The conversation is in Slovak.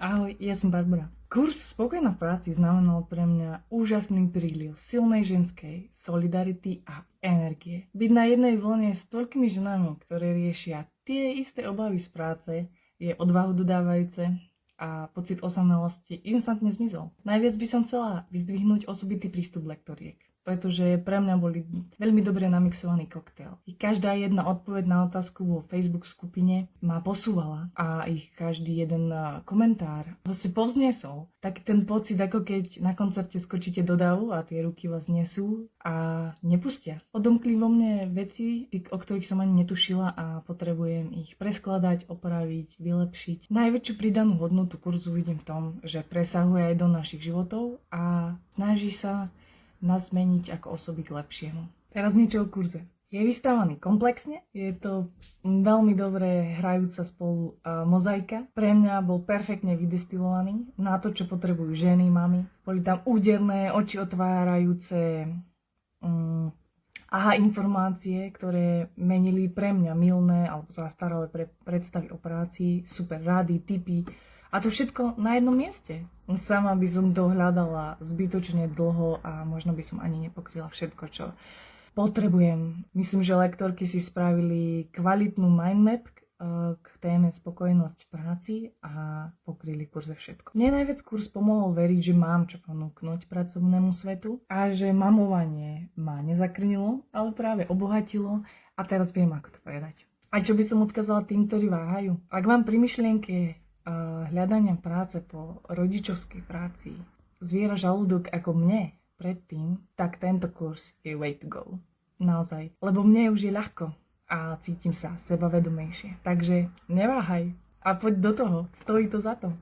Ahoj, ja som Barbara. Kurs Spokojná v práci znamenal pre mňa úžasný príliv silnej ženskej solidarity a energie. Byť na jednej vlne s toľkými ženami, ktoré riešia tie isté obavy z práce, je odvahu dodávajúce a pocit osamelosti instantne zmizol. Najviac by som chcela vyzdvihnúť osobitý prístup lektoriek, pretože pre mňa boli veľmi dobre namixovaný koktail. I každá jedna odpoveď na otázku vo Facebook skupine ma posúvala a ich každý jeden komentár zase povzniesol. Tak ten pocit, ako keď na koncerte skočíte do davu a tie ruky vás nesú a nepustia. Odomkli vo mne veci, o ktorých som ani netušila a potrebujem ich preskladať, opraviť, vylepšiť. Najväčšiu pridanú hodnotu kurzu vidím v tom, že presahuje aj do našich životov a snaží sa nás zmeniť ako osoby k lepšiemu. Teraz niečo o kurze. Je vystavaný komplexne, je to veľmi dobre hrajúca spolu mozaika. Pre mňa bol perfektne vydestilovaný na to, čo potrebujú ženy, mamy. Boli tam úderné, oči otvárajúce informácie, ktoré menili pre mňa mylné alebo zastaralé predstavy o práci, super rady, tipy. A to všetko na jednom mieste. Sama by som to hľadala zbytočne dlho a možno by som ani nepokryla všetko, čo potrebujem. Myslím, že lektorky si spravili kvalitnú mindmap k téme spokojnosť v práci a pokryli kurze všetko. Mne najviac kurz pomohol veriť, že mám čo ponúknuť pracovnému svetu a že mamovanie ma nezakrnilo, ale práve obohatilo a teraz viem, ako to povedať. A čo by som odkázala tým, ktorí váhajú? Ak vám pri myšlienke hľadania práce po rodičovskej práci zviera žalúdok ako mne predtým, tak tento kurz je way to go. Naozaj. Lebo mne už je ľahko a cítim sa sebavedomejšie. Takže neváhaj a poď do toho. Stojí to za to.